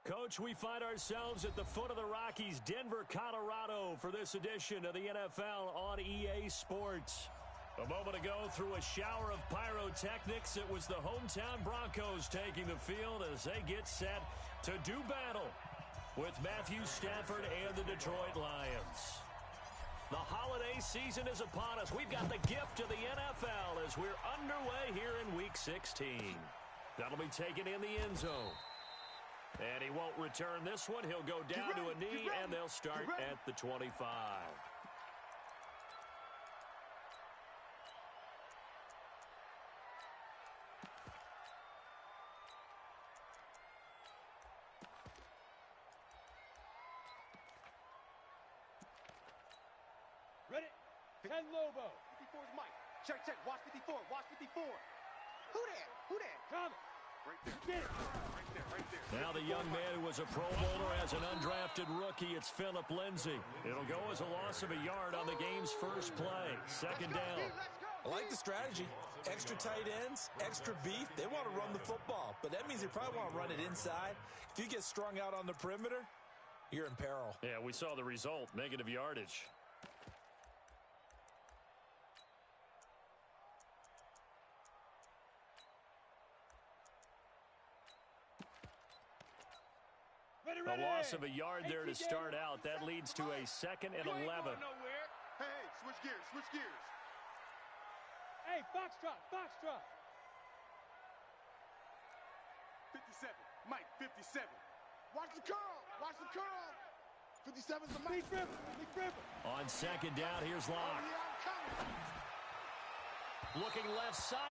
Coach, we find ourselves at the foot of the Rockies, Denver, Colorado, for this edition of the NFL on EA Sports. A moment ago, through a shower of pyrotechnics, it was the hometown Broncos taking the field as they get set to do battle with Matthew Stafford and the Detroit Lions. The holiday season is upon us. We've got the gift of the NFL as we're underway here in Week 16. That'll be taken in the end zone. And he won't return this one. He'll go down to a knee, and they'll start at the 25. Ready? 10 Lobo. 54 is Mike. Check, check. Watch 54. Watch 54. Who that? Who that? Coming. Right there. Get it. Right there. Right there. Now the young man who was a Pro Bowler as an undrafted rookie, it's Phillip Lindsay. It'll go as a loss of a yard on the game's first play. Second down. I like the strategy. Extra tight ends, extra beef. They want to run the football, but that means they probably want to run it inside. If you get strung out on the perimeter, you're in peril. Yeah, we saw the result, negative yardage. A loss of a yard there to start out. That leads to a 2nd and 11. Hey, switch gears. Switch gears. Hey, Foxtrot. Foxtrot. 57. Mike, 57. Watch the curl. Watch the curl. 57's the Mike. Big River. On second down, here's Locke. Looking left side.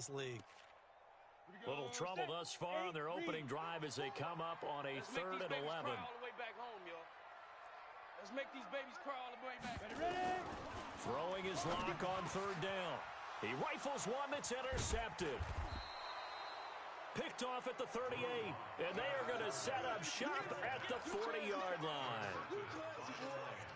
League. Little trouble thus far on their opening drive as they come up on a 3rd and 11. All the way back home, yo. Let's make these babies crawl all the way back. Ready? Throwing his Lock on 3rd down. He rifles one that's intercepted. Picked off at the 38, and they are going to set up shop at the 40-yard line.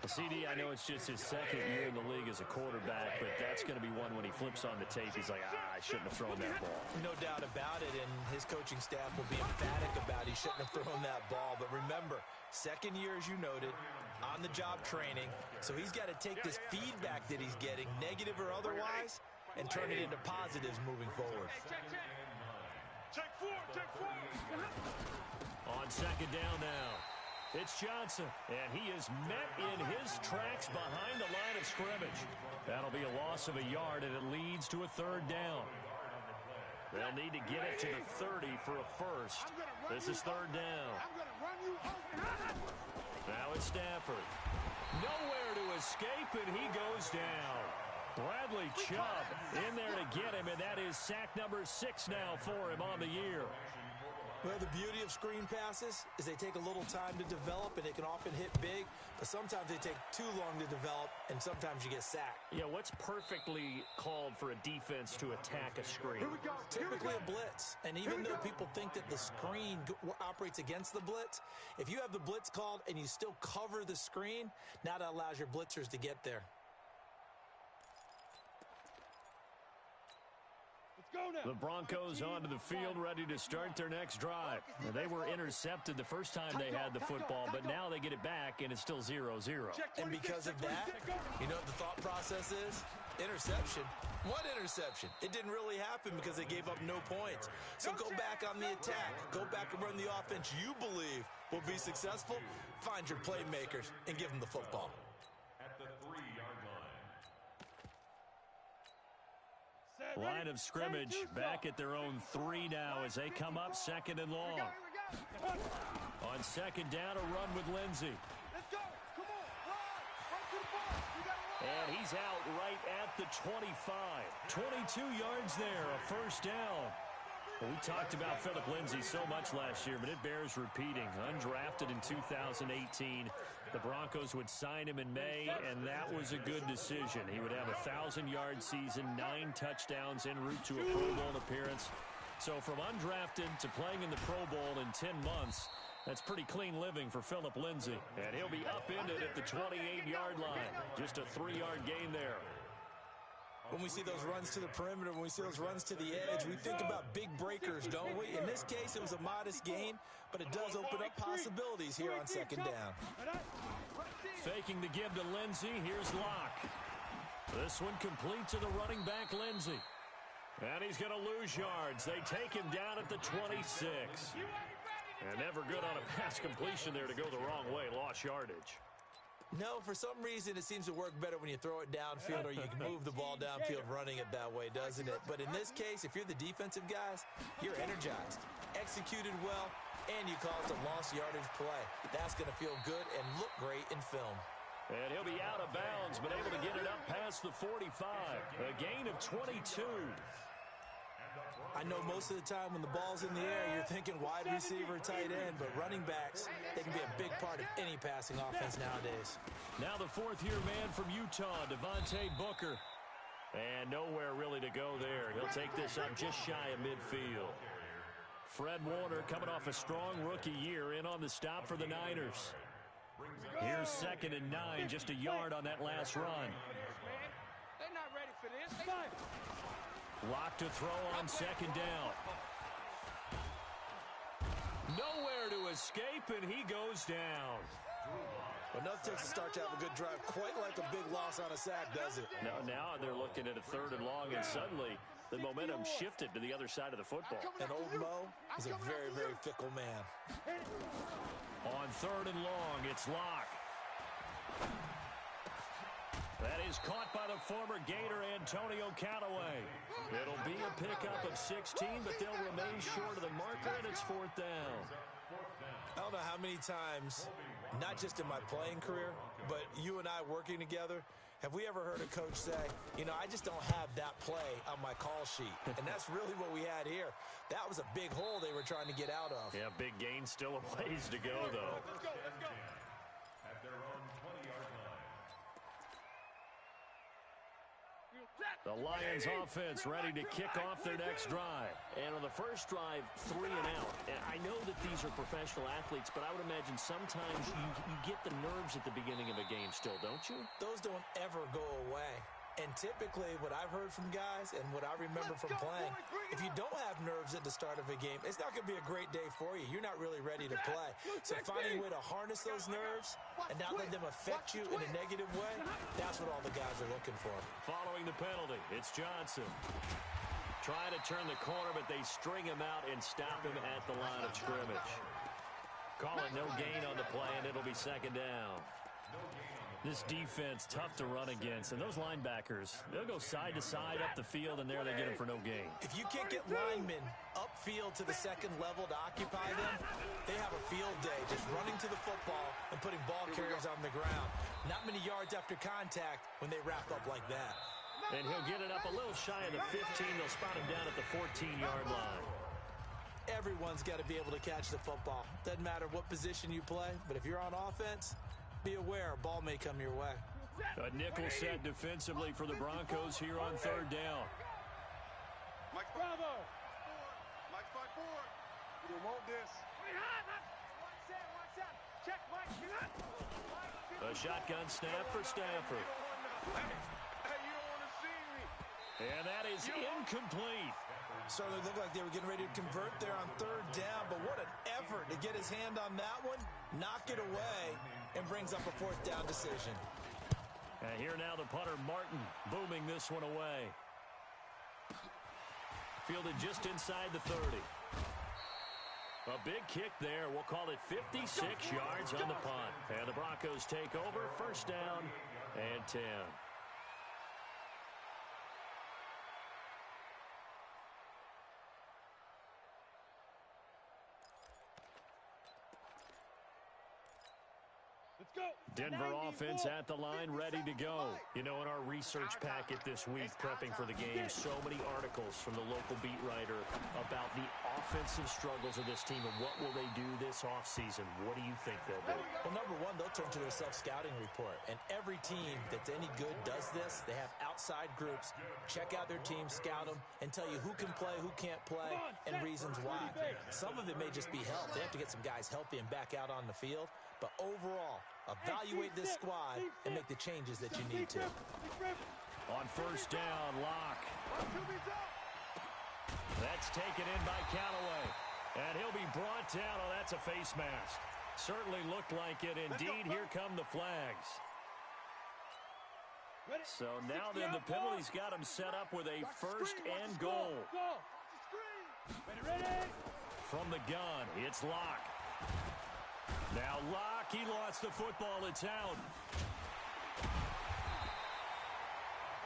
Well, CD, I know it's just his 2nd year in the league as a quarterback, but that's going to be one when he flips on the tape. He's like, I shouldn't have thrown that ball. No doubt about it, and his coaching staff will be emphatic about he shouldn't have thrown that ball. But remember, 2nd year, as you noted, on-the-job training, so he's got to take this feedback that he's getting, negative or otherwise, and turn it into positives moving forward. Check 4. Check 4. On second down now, it's Johnson, and he is met in his tracks behind the line of scrimmage. That'll be a loss of a yard, and it leads to a 3rd down. They'll need to get it to the 30 for a first. This is 3rd down. Now it's Stafford. Nowhere to escape, and he goes down. Bradley Chubb in there to get him, and that is sack number 6 now for him on the year. Well, the beauty of screen passes is they take a little time to develop, and they can often hit big, but sometimes they take too long to develop, and sometimes you get sacked. Yeah, what's perfectly called for a defense to attack a screen? Here we go. Typically a blitz, and even though people think that the screen operates against the blitz, if you have the blitz called and you still cover the screen, now that allows your blitzers to get there. The Broncos onto the field, ready to start their next drive. Now, they were intercepted the first time they had the football, but now they get it back, and it's still 0-0. And because of that, you know what the thought process is? Interception. What interception? It didn't really happen because they gave up no points. So go back on the attack. Go back and run the offense you believe will be successful. Find your playmakers and give them the football. At the 3-yard line. Line of scrimmage back at their own 3 now as they come up 2nd and long. On second down, a run with Lindsay. Let's go. Come on. Run to the ball. And he's out right at the 25. 22 yards there, a first down. Well, we talked about Phillip Lindsay so much last year, but it bears repeating. Undrafted in 2018, The Broncos would sign him in May, and that was a good decision. He would have a 1,000-yard season, 9 touchdowns en route to a Pro Bowl appearance. So from undrafted to playing in the Pro Bowl in 10 months, that's pretty clean living for Phillip Lindsay. And he'll be upended at the 28-yard line. Just a 3-yard gain there. When we see those runs to the perimeter, when we see those runs to the edge, we think about big breakers, don't we? In this case, it was a modest gain, but it does open up possibilities here on second down. Faking the give to Lindsay. Here's Locke. This one complete to the running back, Lindsay. And he's going to lose yards. They take him down at the 26. And never good on a pass completion there to go the wrong way. Lost yardage. No, for some reason, it seems to work better when you throw it downfield or you can move the ball downfield running it that way, doesn't it? But in this case, if you're the defensive guys, you're energized, executed well, and you caused a lost yardage play. That's going to feel good and look great in film. And he'll be out of bounds, but able to get it up past the 45. A gain of 22. I know most of the time when the ball's in the air, you're thinking wide receiver, tight end, but running backs, they can be a big part of any passing offense nowadays. Now the fourth-year man from Utah, Devontae Booker. And nowhere really to go there. He'll take this up just shy of midfield. Fred Warner coming off a strong rookie year in on the stop for the Niners. Here's 2nd and 9, just a yard on that last run. They're not ready for this. Lock to throw on 2nd down. Nowhere to escape, and he goes down. Enough takes to start to have a good drive. Quite like a big loss on a sack, does it? Now they're looking at a 3rd and long, and suddenly the momentum shifted to the other side of the football. And old Mo is a very, very fickle man. On 3rd and long, it's Locke. That is caught by the former Gator, Antonio Callaway. It'll be a pickup of 16, but they'll remain short of the marker, and it's 4th down. I don't know how many times, not just in my playing career, but you and I working together, have we ever heard a coach say, you know, I just don't have that play on my call sheet. And that's really what we had here. That was a big hole they were trying to get out of. Yeah, big gain, still a ways to go, though. Let's go. At their own 20-yard line. The Lions offense ready to kick off their next drive. And on the first drive, 3 and out. And I know that these are professional athletes, but I would imagine sometimes you get the nerves at the beginning of a game still, don't you? Those don't ever go away. And typically what I've heard from guys and what I remember from playing, if you don't have nerves at the start of a game, it's not going to be a great day for you. You're not really ready to play. So finding a way to harness those nerves and not let them affect you in a negative way, that's what all the guys are looking for. Following the penalty, it's Johnson. Trying to turn the corner, but they string him out and stop him at the line of scrimmage. Call it no gain on the play, and it'll be 2nd down. This defense, tough to run against. And those linebackers, they'll go side to side up the field, and there they get them for no gain. If you can't get linemen upfield to the 2nd level to occupy them, they have a field day just running to the football and putting ball carriers on the ground. Not many yards after contact when they wrap up like that. And he'll get it up a little shy of the 15. They'll spot him down at the 14-yard line. Everyone's got to be able to catch the football. Doesn't matter what position you play, but if you're on offense, be aware a ball may come your way. A nickel set defensively for the Broncos here on 3rd down. Mike, Bravo. Mike, fight forward. You don't want this. Check, Mike. A shotgun snap for Stafford. Hey, you don't want to see me. And that is incomplete. Certainly looked like they were getting ready to convert there on 3rd down, but what an effort to get his hand on that one, knock it away, and brings up a 4th down decision. And here now the punter, Martin, booming this one away. Fielded just inside the 30. A big kick there. We'll call it 56 yards on the punt. And the Broncos take over, 1st down and 10. go. Denver offense at the line, ready to go. You know, in our research packet this week, prepping for the game, so many articles from the local beat writer about the offensive struggles of this team and what will they do this offseason. What do you think they'll do? Well, number one, they'll turn to their self-scouting report. And every team that's any good does this. They have outside groups. Check out their team, scout them, and tell you who can play, who can't play, and reasons why. Some of it may just be health. They have to get some guys healthy and back out on the field. But overall, evaluate this squad and make the changes that you need to. On first down, Locke. That's taken in by Callaway. And he'll be brought down. Oh, that's a face mask. Certainly looked like it. Indeed, here come the flags. So now then the penalty's got him set up with a first and goal. From the gun, it's Locke. Now Locke, he lost the football. It's out.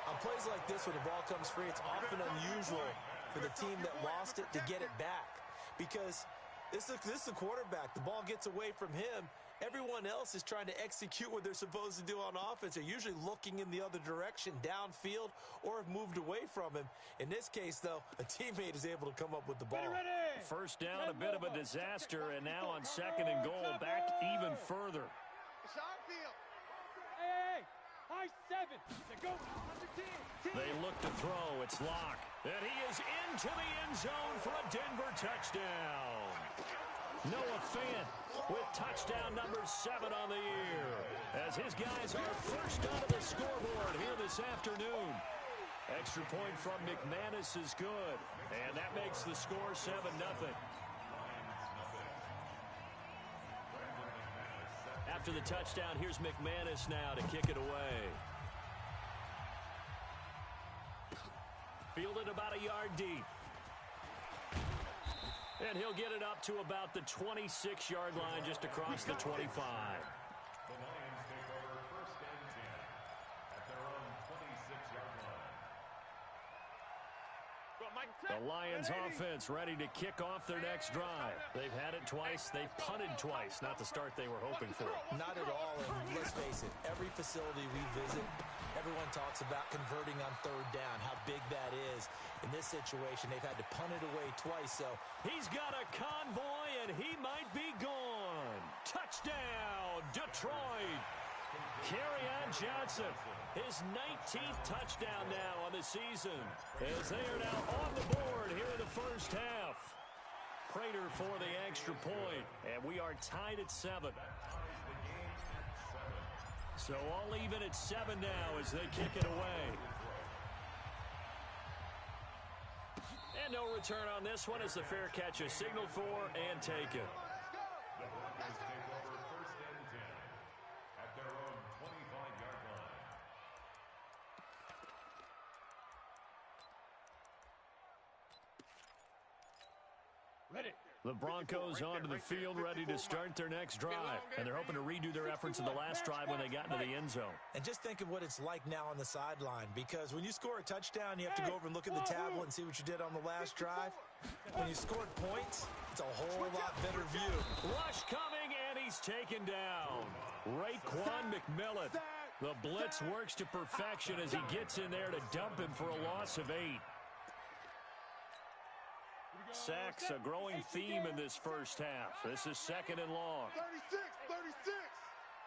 On plays like this, when the ball comes free, it's often unusual for the team that lost it to get it back. Because this is the quarterback. The ball gets away from him. Everyone else is trying to execute what they're supposed to do on offense. They're usually looking in the other direction, downfield, or have moved away from him. In this case, though, a teammate is able to come up with the ball. First down, a bit of a disaster, and now on second and goal, back even further. Hey, high seven. They look to throw. It's Locke. And he is into the end zone for a Denver touchdown. Noah Fant with touchdown number 7 on the year, as his guys are first onto the scoreboard here this afternoon. Extra point from McManus is good, and that makes the score 7-0. After the touchdown, here's McManus now to kick it away. Fielded about a yard deep. And he'll get it up to about the 26-yard line, just across the 25. The Lions take over first and 10 at their own 26-yard line. The Lions offense ready to kick off their next drive. They've had it twice. They've punted twice. Not the start they were hoping for. Not at all. And let's face it, every facility we visit, everyone talks about converting on third down, how big that is. In this situation, they've had to punt it away twice. So he's got a convoy, and he might be gone. Touchdown, Detroit. Kerryon Johnson, his 19th touchdown now on the season, as they are now on the board here in the first half. Prater for the extra point, and we are tied at 7. So all even at 7 now as they kick it away. And no return on this one as the fair catch is signaled for and taken. The Broncos take over first and 10 at their own 25-yard line. Ready. The Broncos onto the field, ready to start their next drive. And they're hoping to redo their efforts of the last drive when they got into the end zone. And just think of what it's like now on the sideline, because when you score a touchdown, you have to go over and look at the tablet and see what you did on the last drive. When you scored points, it's a whole lot better view. Rush coming, and he's taken down. Raekwon McMillan. The blitz works to perfection as he gets in there to dump him for a loss of 8. Sacks, a growing theme in this first half. This is second and long. 36.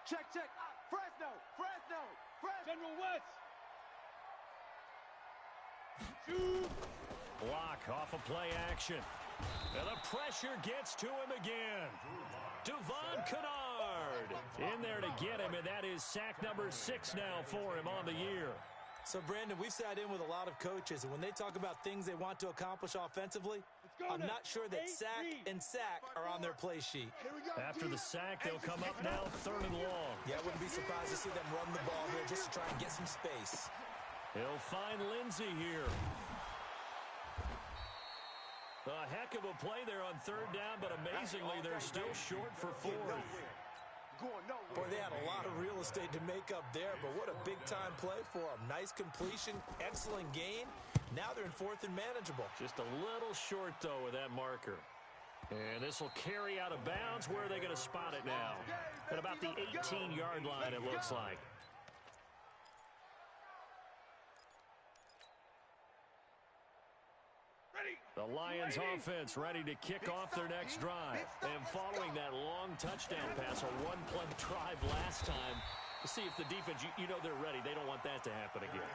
Check. Fresno. General West. Shoot. Block off a play action. And the pressure gets to him again. Devon Kennard in there to get him, and that is sack number 6 now for him on the year. So, Brandon, we've sat in with a lot of coaches, and when they talk about things they want to accomplish offensively, I'm not sure that sack and sack are on their play sheet. After the sack, they'll come up now third and long. Yeah, I wouldn't be surprised to see them run the ball here just to try and get some space. He'll find Lindsey here. A heck of a play there on third down, but amazingly, they're still short for 4th. Boy, they had a lot of real estate to make up there, but what a big-time play for them. Nice completion, excellent gain. Now they're in 4th and manageable. Just a little short, though, with that marker. And this will carry out of bounds. Where are they going to spot it now? At about the 18-yard line, it looks like. The Lions offense ready to kick off their next drive. And following that long touchdown pass, a one-play drive last time, to see if the defense, you know they're ready. They don't want that to happen again.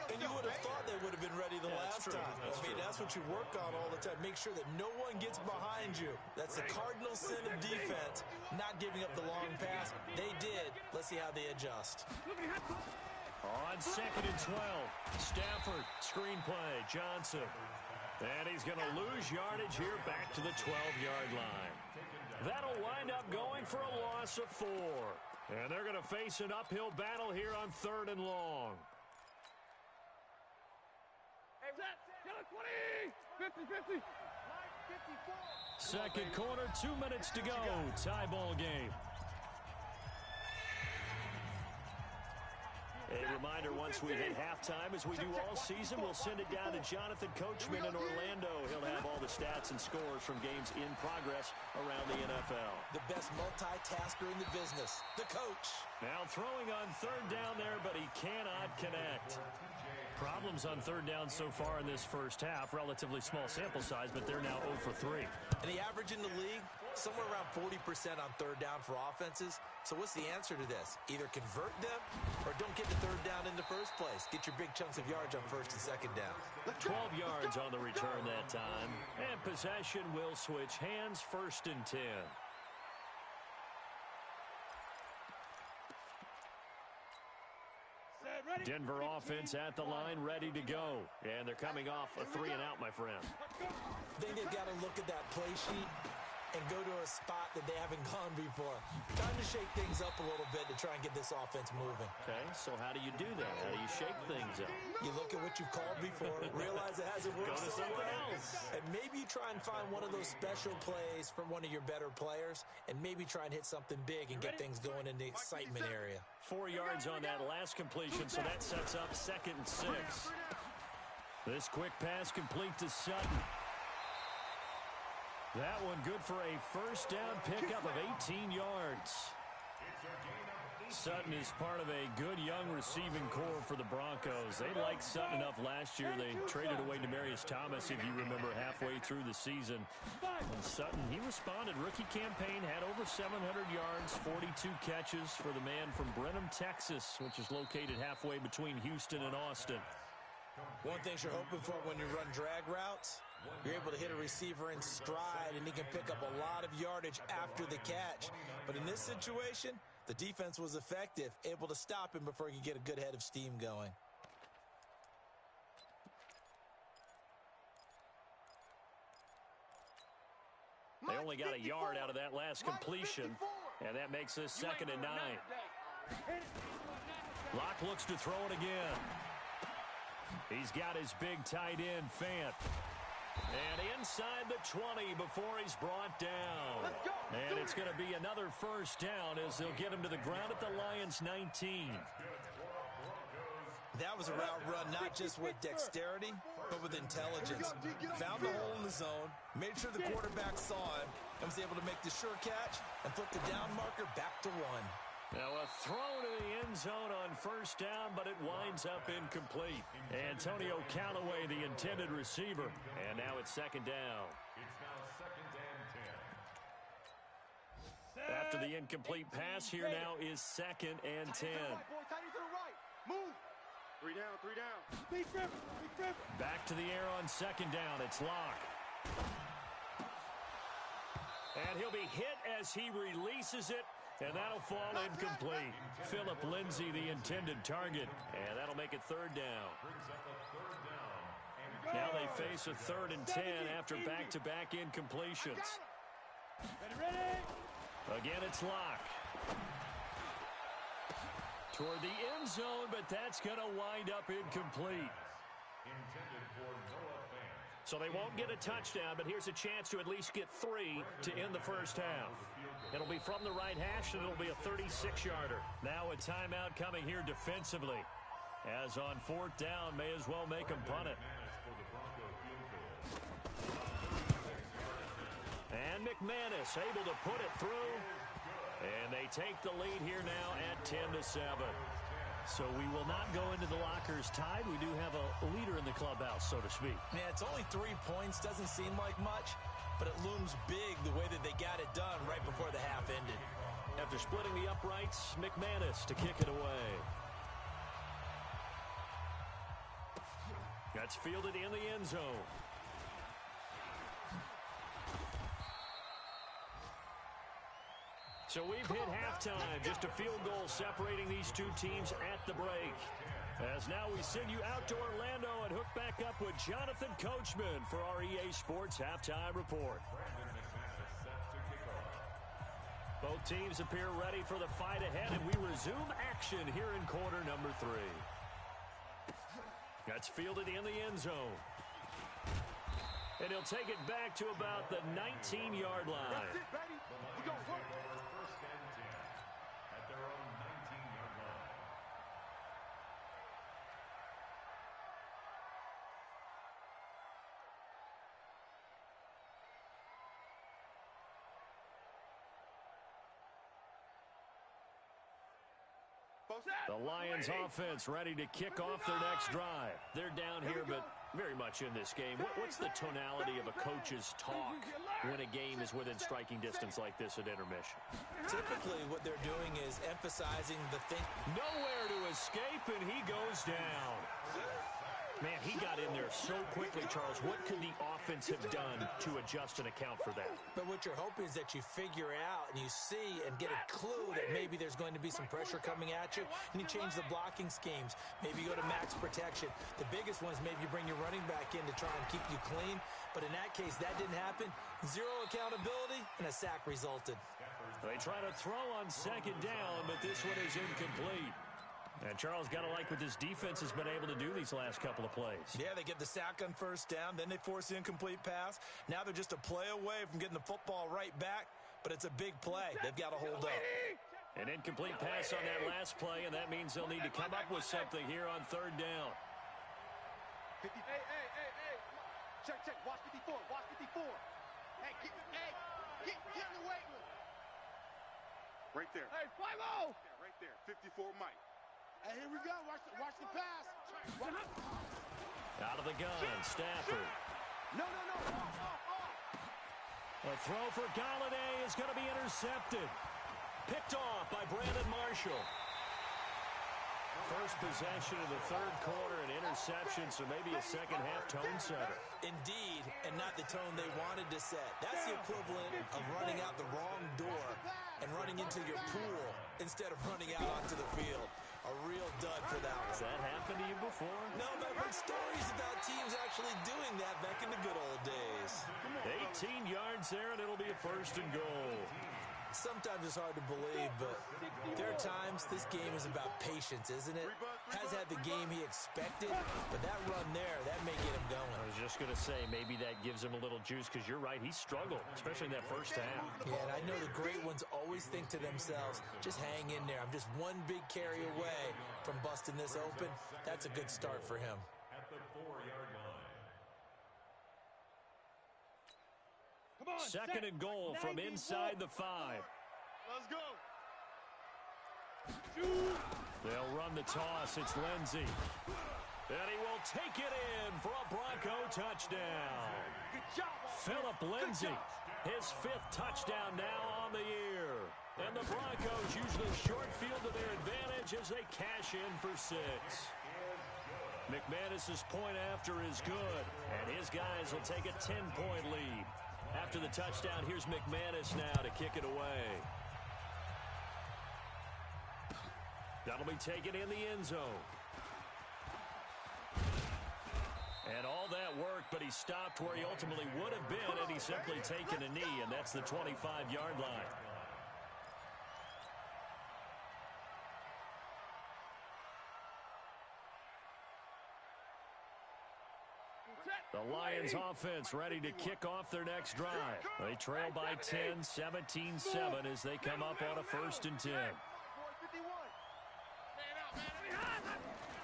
And you would have thought they would have been ready the last time. That's what you work on all the time. Make sure that no one gets behind you. That's the cardinal sin of defense, not giving up the long pass. They did. Let's see how they adjust. On 2nd and 12, Stafford, screenplay, Johnson. And he's going to lose yardage here back to the 12-yard line. That'll wind up going for a loss of 4. And they're going to face an uphill battle here on 3rd and long. Hey, 20! 50, 50! Second quarter, 2 minutes to go. Tie ball game. A reminder, once we hit halftime, as we do all season, we'll send it down to Jonathan Coachman in Orlando. He'll have all the stats and scores from games in progress around the NFL. The best multitasker in the business, the coach. Now throwing on 3rd down there, but he cannot connect. Problems on 3rd down so far in this first half. Relatively small sample size, but they're now 0 for 3. And the average in the league, somewhere around 40% on 3rd down for offenses. So what's the answer to this? Either convert them or don't get the 3rd down in the first place. Get your big chunks of yards on 1st and 2nd down. 12 yards on the return that time. And possession will switch hands, 1st and 10. Denver offense at the line, ready to go. And they're coming off a 3 and out, my friend. I think they've got to look at that play sheet and go to a spot that they haven't gone before. Time to shake things up a little bit to try and get this offense moving. Okay, so how do you do that? How do you shake things up? You look at what you've called before, realize it hasn't worked. Go to something else. And maybe you try and find one of those special plays from one of your better players, and maybe try and hit something big and get things going in the excitement area. 4 yards on that last completion, so that sets up 2nd and 6. This quick pass complete to Sutton. That one good for a 1st down pickup of 18 yards. Sutton is part of a good young receiving core for the Broncos. They liked Sutton enough last year. They traded away Demaryius Thomas, if you remember, halfway through the season. And Sutton, he responded. Rookie campaign, had over 700 yards, 42 catches for the man from Brenham, Texas, which is located halfway between Houston and Austin. One thing you're hoping for when you run drag routes, you're able to hit a receiver in stride, and he can pick up a lot of yardage after the catch. But in this situation, the defense was effective, able to stop him before he could get a good head of steam going. They only got a yard out of that last completion, and that makes this 2nd and 9. Locke looks to throw it again. He's got his big tight end, Fant. And inside the 20 before he's brought down. And it's going to be another 1st down as they'll get him to the ground at the Lions' 19. That was a route run not just with dexterity, but with intelligence. Found the hole in the zone, made sure the quarterback saw him, and was able to make the sure catch and flip the down marker back to 1. Now a throw to the end zone on 1st down, but it winds up incomplete. Antonio Callaway, the intended receiver. And now it's 2nd down. It's now 2nd and 10. After the incomplete pass, here now is 2nd and 10. Move. 3 down, 3 down. Back to the air on 2nd down. It's Locke. And he'll be hit as he releases it. And that'll fall incomplete. Philip Lindsay, the intended target. And that'll make it 3rd down. Now they face a 3rd and 10 after back-to-back incompletions. Ready? Again, it's Locke. Toward the end zone, but that's going to wind up incomplete. Intended for Noah Fant. So they won't get a touchdown, but here's a chance to at least get 3 to end the first half. It'll be from the right hash, and it'll be a 36-yarder. Now a timeout coming here defensively. As on 4th down, may as well make them punt it. And McManus able to put it through. And they take the lead here now at 10-7. So we will not go into the lockers tied. We do have a leader in the clubhouse, so to speak. Yeah, it's only 3 points. Doesn't seem like much, but it looms big the way that they got it done right before the half ended. After splitting the uprights, McManus to kick it away. That's fielded in the end zone. So we've hit halftime. Just a field goal separating these two teams at the break. As now we send you out to Orlando and hook back up with Jonathan Coachman for our EA Sports Halftime Report. Both teams appear ready for the fight ahead, and we resume action here in quarter number 3. That's fielded in the end zone. And he'll take it back to about the 19-yard line. That's it, baby. We go work. First and 10 at their own 19-yard line. The Lions offense ready to kick off their next drive. They're down here, but very much in this game. What's the tonality of a coach's talk when a game is within striking distance like this at intermission? Typically, what they're doing is emphasizing the thing. Nowhere to escape, and he goes down. Man, he got in there so quickly, Charles. What could the offense have done to adjust and account for that? But what you're hoping is that you figure out and you see and get a clue that maybe there's going to be some pressure coming at you, and you change the blocking schemes. Maybe you go to max protection. The biggest one is maybe you bring your running back in to try and keep you clean. But in that case, that didn't happen. Zero accountability, and a sack resulted. They try to throw on second down, but this one is incomplete. And Charles, got to like what this defense has been able to do these last couple of plays. Yeah, they get the sack on first down, then they force the incomplete pass. Now they're just a play away from getting the football right back, but it's a big play. They've got to hold up. An incomplete pass on that last play, and that means they'll need to come up with something here on third down. 50. Hey. Check. Watch 54. Watch 54. Hey, get in the weight room. Right there. Hey, 5-0. Right there. 54 Mike. Hey, here we go. Watch the pass. Out of the gun, Stafford. No. A throw for Galladay is going to be intercepted. Picked off by Brandon Marshall. First possession of the third quarter, an interception, so maybe a second-half tone setter. Indeed, and not the tone they wanted to set. That's the equivalent of running out the wrong door and running into your pool instead of running out onto the field. A real dud for that one. Has that happened to you before? No, but I've heard stories about teams actually doing that back in the good old days. 18 yards there, and it'll be a first and goal. Sometimes it's hard to believe, but there are times this game is about patience, isn't it? Has had the game he expected, but that run there, that may get him going. I was just going to say, maybe that gives him a little juice, because you're right, he struggled, especially in that first half. Yeah, and I know the great ones always think to themselves, just hang in there. I'm just one big carry away from busting this open. That's a good start for him. At the 4-yard line. Second and goal from inside the 5. Let's go. They'll run the toss. It's Lindsey. And he will take it in for a Bronco touchdown. Good job. Philip Lindsey, his 5th touchdown now on the year. And the Broncos use the short field to their advantage as they cash in for 6. McManus's point after is good, and his guys will take a 10-point lead. After the touchdown, here's McManus now to kick it away. That'll be taken in the end zone. And all that work, but he stopped where he ultimately would have been had he simply taken a knee, and that's the 25-yard line. The Lions offense ready to kick off their next drive. They trail by 10, 17-7 as they come up on a 1st and 10.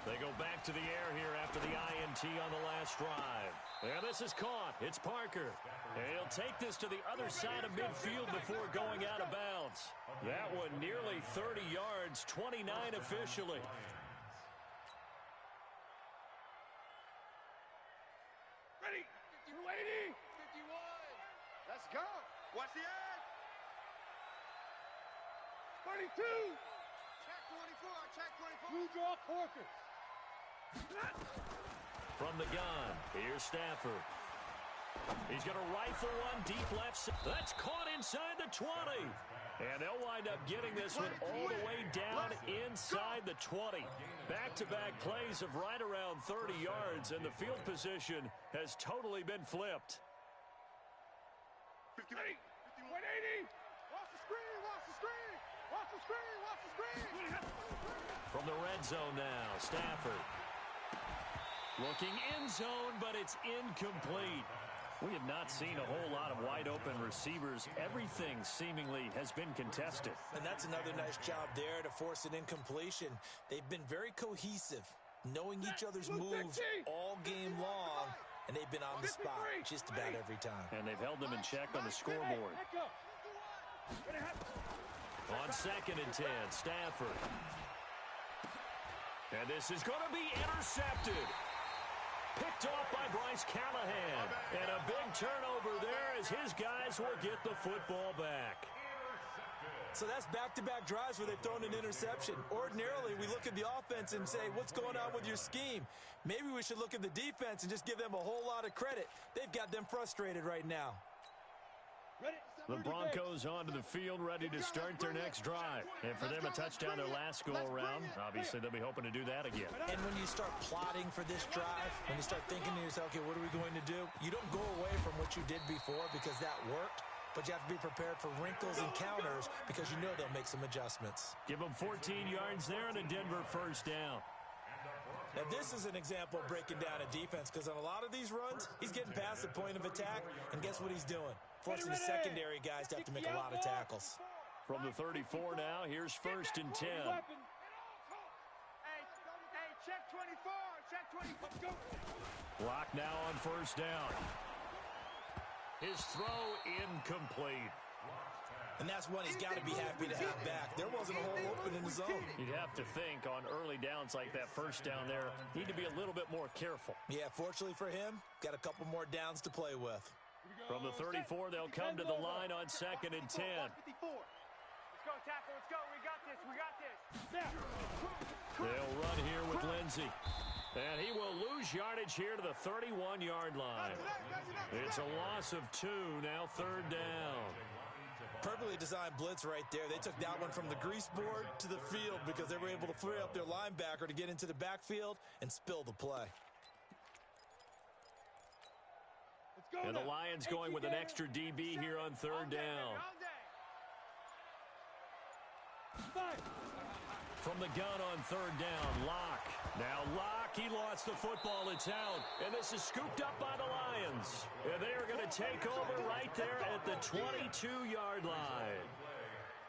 They go back to the air here after the INT PAT on the last drive. And this is caught. It's Parker. And he'll take this to the other side of midfield before going out of bounds. That one nearly 30 yards, 29 officially. Ready. 280. 51. Let's go. Watch the edge. 32. Check 24. Check 24. Blue draw Corker. From the gun, here's Stafford. He's going to rifle one deep left. That's caught inside the 20. And they'll wind up getting this one all the way down inside the 20. Back-to-back plays of right around 30 yards, and the field position has totally been flipped. 50. 180. Watch the screen. Watch the screen. Watch the screen. Watch the screen. From the red zone now, Stafford. Looking in zone, but it's incomplete. We have not seen a whole lot of wide-open receivers. Everything seemingly has been contested. And that's another nice job there to force an incompletion. They've been very cohesive, knowing each other's moves all game long, and they've been on the spot just about every time. And they've held them in check on the scoreboard. On 2nd and 10, Stafford. And this is going to be intercepted. Picked off by Bryce Callahan. And a big turnover there as his guys will get the football back. So that's back-to-back drives where they've thrown an interception. Ordinarily, we look at the offense and say, what's going on with your scheme? Maybe we should look at the defense and just give them a whole lot of credit. They've got them frustrated right now. The Broncos onto the field, ready to start their next drive. And for them, a touchdown their last go-around. Obviously, they'll be hoping to do that again. And when you start plotting for this drive, when you start thinking to yourself, okay, what are we going to do? You don't go away from what you did before because that worked. But you have to be prepared for wrinkles and counters because you know they'll make some adjustments. Give them 14 yards there and a Denver first down. Now, this is an example of breaking down a defense because on a lot of these runs, he's getting past the point of attack, and guess what he's doing? Forcing the secondary guys to have to make a lot of tackles. From the 34 now, here's 1st and 10. Hey, check 24. Check 24. Block now on 1st down. His throw incomplete. And that's one he's got to be happy to have back. There wasn't a hole open in the zone. You'd have to think on early downs like that 1st down there, need to be a little bit more careful. Yeah, fortunately for him, got a couple more downs to play with. From the 34, they'll come to the line on 2nd and 10. Let's go, tackle. Let's go. We got this. We got this. They'll run here with Lindsey. And he will lose yardage here to the 31-yard line. It's a loss of 2, now 3rd down. Perfectly designed blitz right there. They took that one from the grease board to the field because they were able to free up their linebacker to get into the backfield and spill the play. And the Lions going with an extra DB here on 3rd down. From the gun on 3rd down, Locke. Now Locke, he lost the football. It's out. And this is scooped up by the Lions. And they are going to take over right there at the 22-yard line.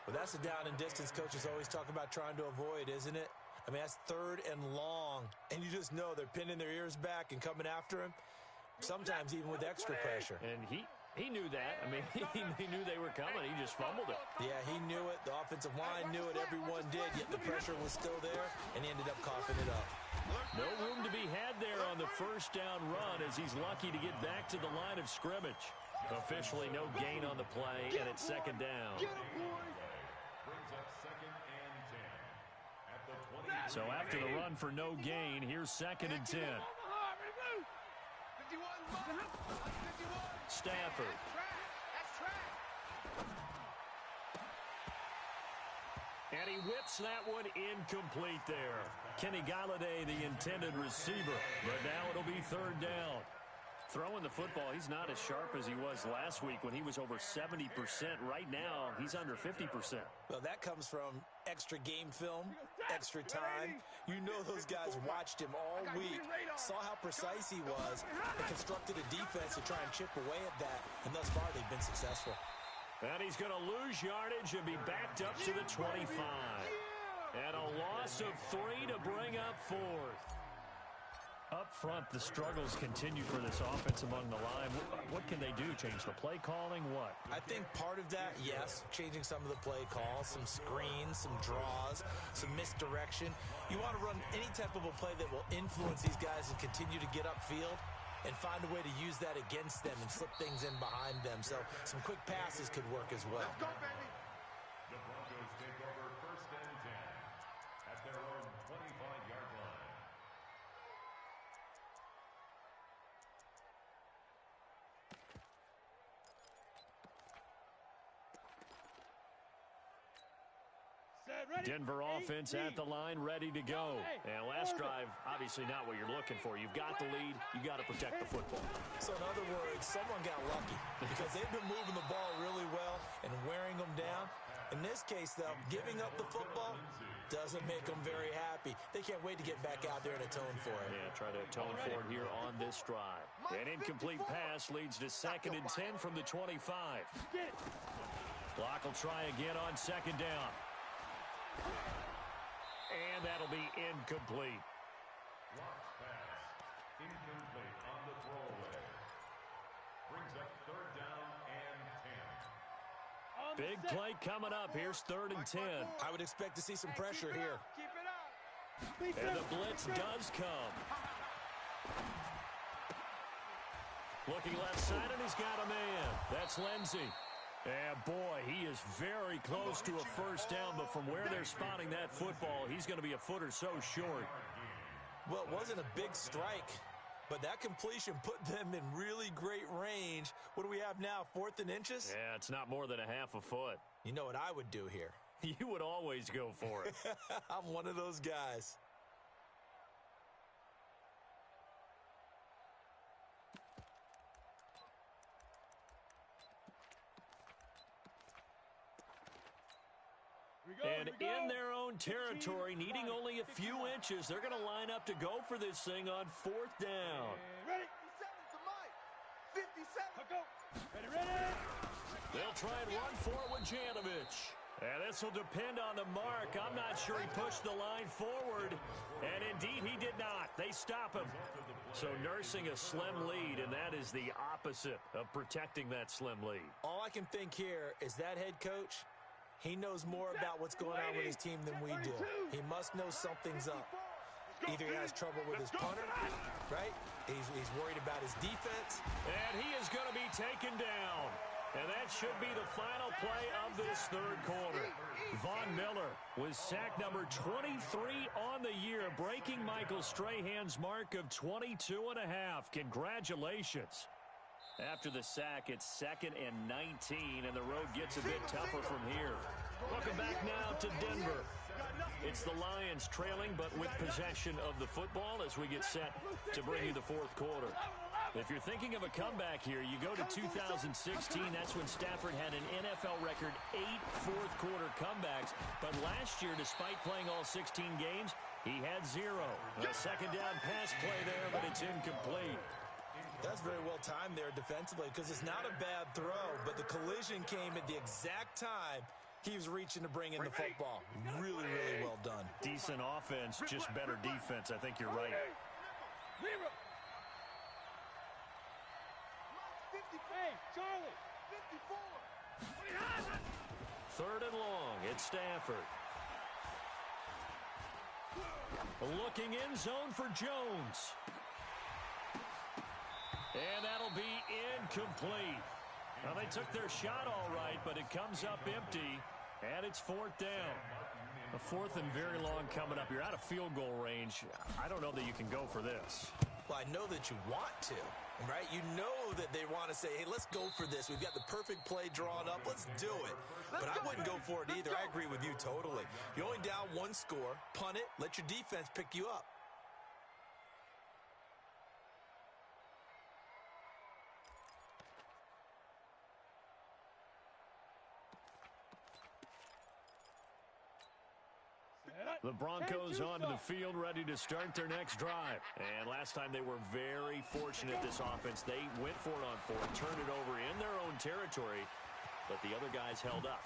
Well, that's a down and distance coaches always talk about trying to avoid, isn't it? I mean, that's 3rd and long. And you just know they're pinning their ears back and coming after him. Sometimes even with extra pressure. And he knew that. I mean, he knew they were coming. He just fumbled it. Yeah, he knew it. The offensive line knew it. Everyone did. Yet the pressure was still there, and he ended up coughing it up. No room to be had there on the 1st down run as he's lucky to get back to the line of scrimmage. Officially no gain on the play, and it's 2nd down. Brings up 2nd and 10. At the 20. So after the run for no gain, here's 2nd and 10. Stafford. That's track. And he whips that one incomplete there. Kenny Galladay, the intended receiver. But now it'll be 3rd down. Throwing the football, he's not as sharp as he was last week when he was over 70%. Right now, he's under 50%. Well, that comes from extra game film, extra time. You know those guys watched him all week, saw how precise he was, and constructed a defense to try and chip away at that. And thus far, they've been successful. And he's going to lose yardage and be backed up to the 25. And a loss of 3 to bring up 4th. Up front, the struggles continue for this offense among the line. What can they do? Change the play calling? What? I think part of that, yes, changing some of the play calls, some screens, some draws, some misdirection. You want to run any type of a play that will influence these guys and continue to get upfield and find a way to use that against them and slip things in behind them. So some quick passes could work as well. Let's go, baby. The Broncos take over 1st and 10 at their own 25-yard line. Denver offense at the line, ready to go. And last drive, obviously not what you're looking for. You've got the lead. You got to protect the football. So in other words, someone got lucky because they've been moving the ball really well and wearing them down. In this case, though, giving up the football doesn't make them very happy. They can't wait to get back out there and atone for it. Yeah, try to atone for it here on this drive. An incomplete pass leads to 2nd and 10 from the 25. Block will try again on 2nd down. And that'll be incomplete. Blocked pass. Incomplete on the throwaway. Brings up 3rd down and 10. Big play coming up. Here's 3rd and 10. I would expect to see some pressure here. Keep it up. And the blitz does come. Looking left side, and he's got a man. That's Lindsey. And, boy, he is very close to a 1st down, but from where they're spotting that football, he's going to be a foot or so short. Well, it wasn't a big strike, but that completion put them in really great range. What do we have now, 4th and inches? Yeah, it's not more than a half a foot. You know what I would do here? You would always go for it. I'm one of those guys. And in their own territory, needing only a few inches, they're going to line up to go for this thing on 4th down. Ready? 57 to Mike. 57. Go. Ready. They'll try and run for it with Janovich. And this will depend on the mark. I'm not sure he pushed the line forward. And indeed, he did not. They stop him. So nursing a slim lead, and that is the opposite of protecting that slim lead. All I can think here is that head coach, he knows more about what's going on with his team than we do. He must know something's up. Either he has trouble with his punter, right? He's worried about his defense. And he is going to be taken down. And that should be the final play of this 3rd quarter. Von Miller was sack number 23 on the year, breaking Michael Strahan's mark of 22 and a half. Congratulations. After the sack, it's 2nd and 19, and the road gets a bit tougher from here. Welcome back now to Denver. It's the Lions trailing, but with possession of the football as we get set to bring you the 4th quarter. If you're thinking of a comeback here, you go to 2016. That's when Stafford had an NFL record 8 fourth-quarter comebacks. But last year, despite playing all 16 games, he had 0. A 2nd down pass play there, but it's incomplete. That's very well timed there defensively because it's not a bad throw, but the collision came at the exact time he was reaching to bring in the football. Really, really well done. Decent offense, just better defense. I think you're right. Hey, Charlie. 54. 3rd and long. It's Stafford. Looking in zone for Jones. And that'll be incomplete. Well, they took their shot all right, but it comes up empty, and it's 4th down. A 4th and very long coming up. You're out of field goal range. I don't know that you can go for this. Well, I know that you want to, right? You know that they want to say, hey, let's go for this. We've got the perfect play drawn up. Let's do it. But I wouldn't go for it either. I agree with you totally. You're only down 1 score. Punt it. Let your defense pick you up. The Broncos onto the field, ready to start their next drive. And last time they were very fortunate, this offense. They went for it on 4th, turned it over in their own territory, but the other guys held up.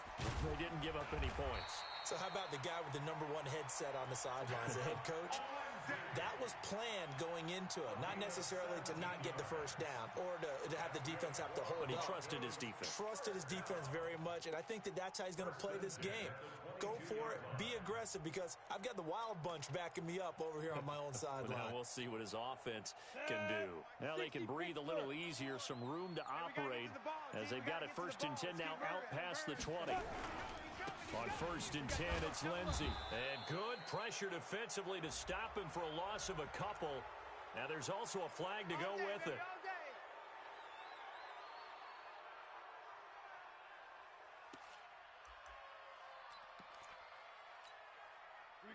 They didn't give up any points. So how about the guy with the #1 headset on the sidelines, the head coach? That was planned going into it, not necessarily to not get the first down or to have the defense have to hold But he up. trusted his defense. Trusted his defense very much, and I think that's how he's going to play this game. Go for it, be aggressive, because I've got the wild bunch backing me up over here on my own sideline. Now we'll see what his offense can do. Now they can breathe a little easier, some room to operate as they've got it 1st and 10 now out past the 20. On 1st and 10, it's Lindsey. And good pressure defensively to stop him for a loss of a couple. Now there's also a flag to go with it.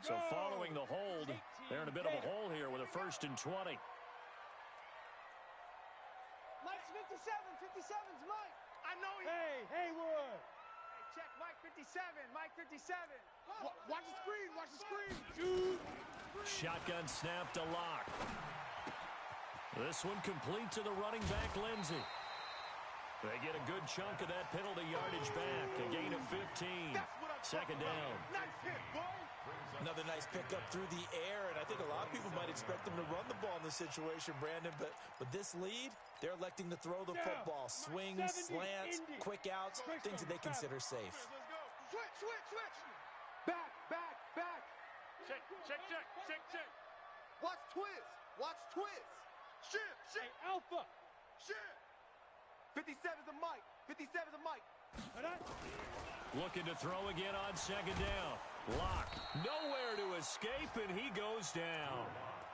So following the hold, they're in a bit of a hole here with a 1st and 20. Mike's 57. 57's Mike. I know he. Hey, Haywood. Hey, check Mike 57. Mike 57. Watch the screen. Watch the screen. Shotgun snap to Locke. This one complete to the running back, Lindsey. They get a good chunk of that penalty yardage back. A gain of 15. 2nd down. Nice hit, boy. Another nice pickup through the air, and I think a lot of people might expect them to run the ball in this situation, Brandon, but with this lead, they're electing to throw the football. Swings, slants, quick outs, things that they consider safe. Switch. Back. Check. Watch twist. Shit. Hey, Alpha. Shit. 57's a Mike. 57's a Mike. Looking to throw again on 2nd down. Locke nowhere to escape, and he goes down.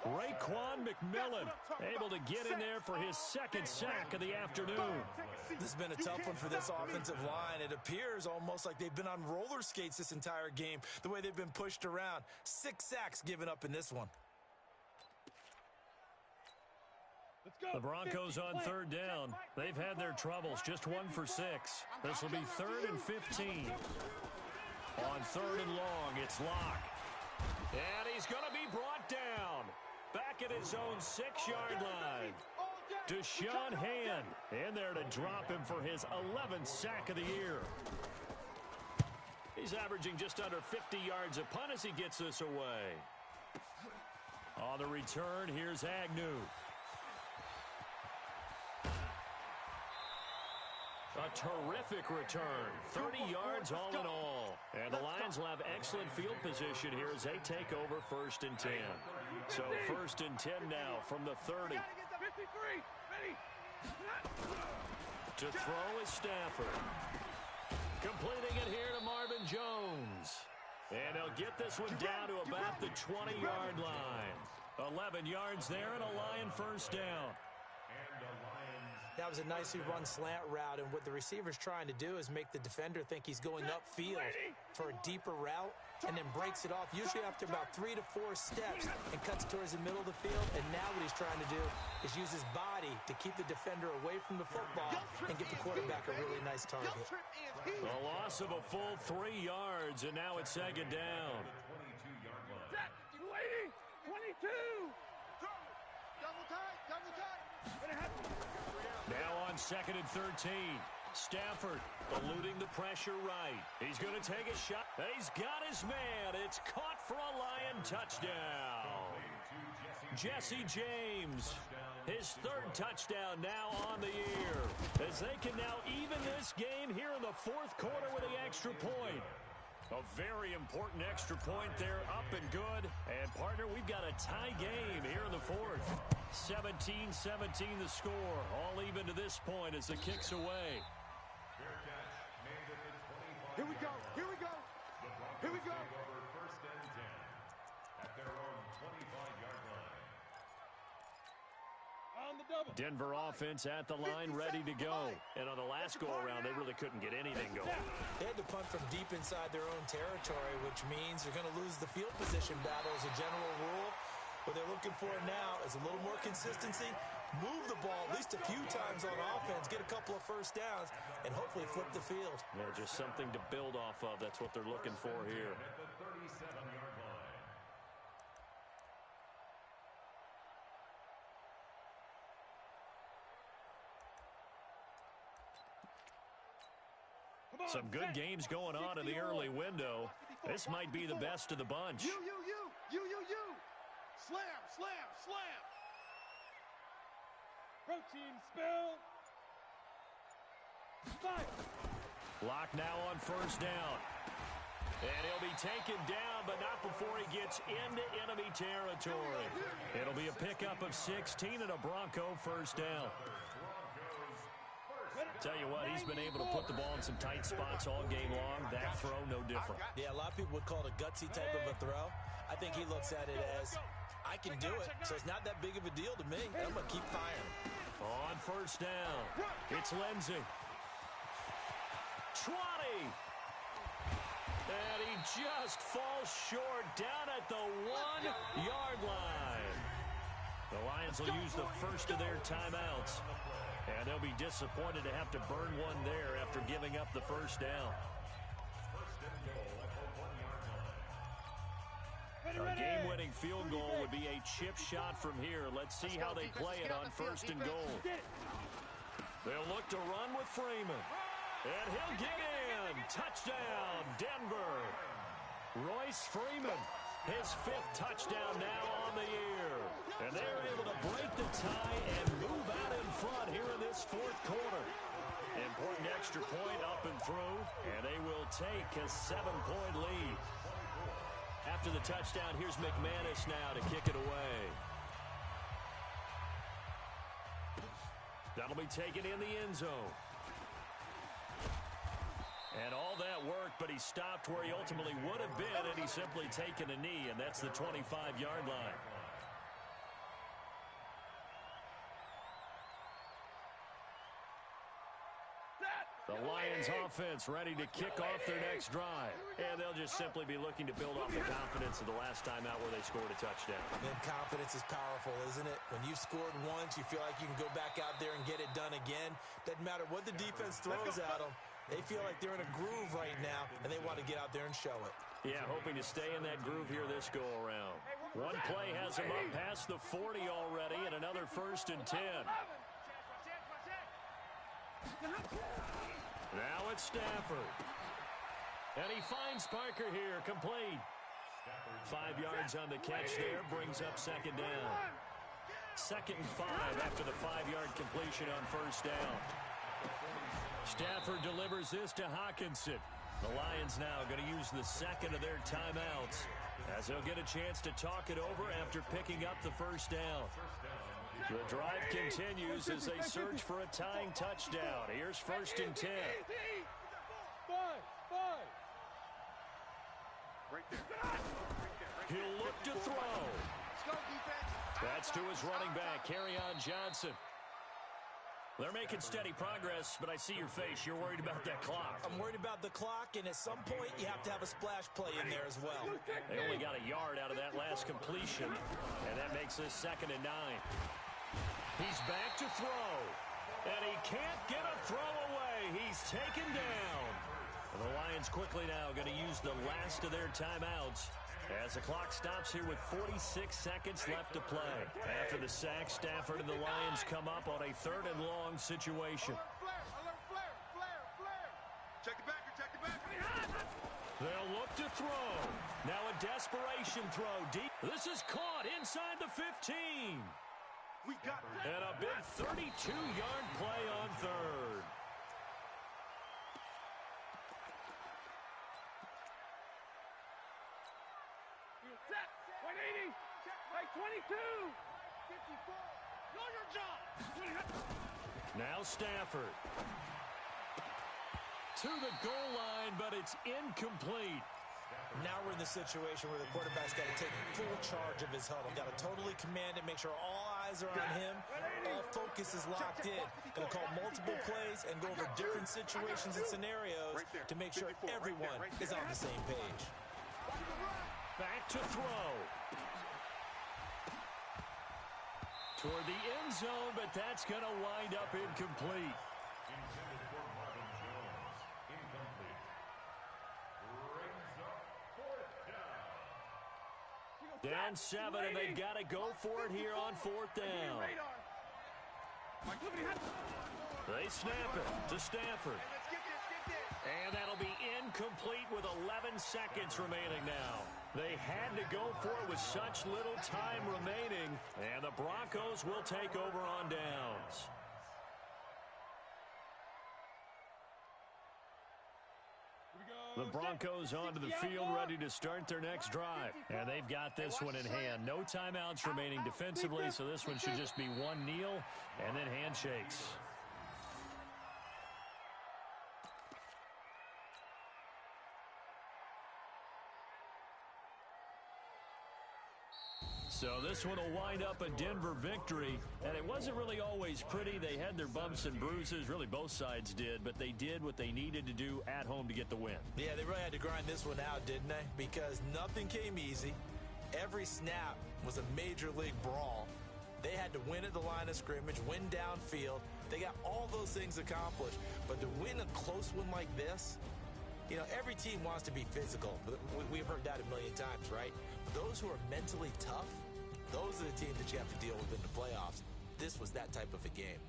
Raekwon McMillan able to get in there for his 2nd sack of the afternoon. This has been a tough one for this offensive line. It appears almost like they've been on roller skates this entire game, the way they've been pushed around. 6 sacks given up in this one. The Broncos on 3rd down. They've had their troubles, just 1 for 6. This will be 3rd and 15. On 3rd and long, it's Locke. And he's going to be brought down. Back at his own 6-yard line. Deshaun Hand in there to drop him for his 11th sack of the year. He's averaging just under 50 yards a punt as he gets this away. On the return, here's Agnew. A terrific return. 30 yards all in all. And the Lions will have excellent field position here as they take over 1st and 10. So 1st and 10 now from the 30. 53. Ready. To throw is Stafford. Completing it here to Marvin Jones. And he'll get this one down to about the 20-yard line. 11 yards there and a Lion 1st down. That was a nicely run slant route, and what the receiver's trying to do is make the defender think he's going upfield for a deeper route and then breaks it off, usually after about 3 to 4 steps, and cuts towards the middle of the field. And now what he's trying to do is use his body to keep the defender away from the football and get the quarterback a really nice target. A loss of a full 3 yards, and now it's 2nd down. 22. Double tight. Now on 2nd and 13. Stafford eluding the pressure right. He's going to take a shot. He's got his man. It's caught for a Lion touchdown. Jesse James, his 3rd touchdown now on the year, as they can now even this game here in the 4th quarter with the extra point. A very important extra point there, up and good. And, partner, we've got a tie game here in the 4th. 17-17 the score. All even to this point as the kick's away. Here we go. The Broncos take over 1st and 10 at their own 25-yard line. On the double. Denver offense at the line, ready to go. And on the last go-around, they really couldn't get anything going. They had to punt from deep inside their own territory, which means they're going to lose the field position battle as a general rule. What they're looking for now is a little more consistency, move the ball at least a few times on offense, get a couple of 1st downs, and hopefully flip the field. Yeah, just something to build off of. That's what they're looking for here. At the 37-yard line. Some good games going on in the early window. This might be the best of the bunch. You. Slam. Protein spill. 5. Clock now on first down. And he'll be taken down, but not before he gets into enemy territory. It'll be a pickup of 16 and a Bronco first down. Tell you what, he's been able to put the ball in some tight spots all game long. That throw, no different. Yeah, a lot of people would call it a gutsy type of a throw. I think he looks at it as, I can do it, so it's not that big of a deal to me. I'm going to keep firing. On first down, it's Lindsey. 20. And he just falls short down at the 1-yard line. The Lions will use the first of their timeouts. And they'll be disappointed to have to burn one there after giving up the first down. A game-winning field goal would be a chip shot from here. Let's see how they play it on first and goal. They'll look to run with Freeman. And he'll get in. Touchdown, Denver. Royce Freeman, his 5th touchdown now on the year. And they're able to break the tie and move out in front here in this 4th quarter. Important extra point up and through, and they will take a 7-point lead. After the touchdown, here's McManus now to kick it away. That'll be taken in the end zone. And all that worked, but he stopped where he ultimately would have been, and he's simply taken a knee, and that's the 25-yard line. The Lions offense ready to kick off their next drive. And they'll just simply be looking to build off the confidence of the last time out where they scored a touchdown. And confidence is powerful, isn't it? When you've scored once, you feel like you can go back out there and get it done again. Doesn't matter what the defense throws at them. They feel like they're in a groove right now, and they want to get out there and show it. Yeah, hoping to stay in that groove here this go-around. One play has him up past the 40 already, and another 1st and 10. Now it's Stafford. And he finds Parker here, complete. 5 yards on the catch there, brings up 2nd down. 2nd and 5 after the 5-yard completion on first down. Stafford delivers this to Hawkinson. The Lions now going to use the 2nd of their timeouts as they'll get a chance to talk it over after picking up the first down. The drive continues as they search for a tying touchdown. Here's 1st and 10. 5. He'll look to throw. That's to his running back, Kerryon Johnson. They're making steady progress, but I see your face. You're worried about that clock. I'm worried about the clock, and at some point, you have to have a splash play in there as well. They only got a yard out of that last completion, and that makes this 2nd and 9. He's back to throw, and he can't get a throw away. He's taken down. And the Lions quickly now going to use the last of their timeouts as the clock stops here with 46 seconds left to play. After the sack, Stafford and the Lions come up on a 3rd and long situation. Check the backer, check the backer. They'll look to throw. Now a desperation throw deep. This is caught inside the 15. We got it. And a big 32-yard play on 3rd. Set. 180. Like 22. 54. Know your job. Now Stafford. To the goal line, but it's incomplete. Now we're in the situation where the quarterback's got to take full charge of his huddle. Got to totally command it, make sure all eyes are on him. All focus is locked in. Going to call multiple plays and go over different situations and scenarios to make sure everyone is on the same page. Back to throw. Toward the end zone, but that's going to wind up incomplete. Intended for Marvin Jones. Incomplete. Brings up 4th down. Down 7, and they've got to go for it here on 4th down. They snap it to Stafford. And that'll be incomplete with 11 seconds remaining now. They had to go for it with such little time remaining, and the Broncos will take over on downs. The Broncos onto the field, ready to start their next drive. And they've got this one in hand. No timeouts remaining defensively, so this one should just be one kneel and then handshakes. So this one will wind up a Denver victory, and it wasn't really always pretty. They had their bumps and bruises, really both sides did, but they did what they needed to do at home to get the win. Yeah, they really had to grind this one out, didn't they? Because nothing came easy. Every snap was a major league brawl. They had to win at the line of scrimmage, win downfield. They got all those things accomplished, but to win a close one like this, you know, every team wants to be physical. We've heard that a million times, right? But those who are mentally tough, those are the teams that you have to deal with in the playoffs. This was that type of a game.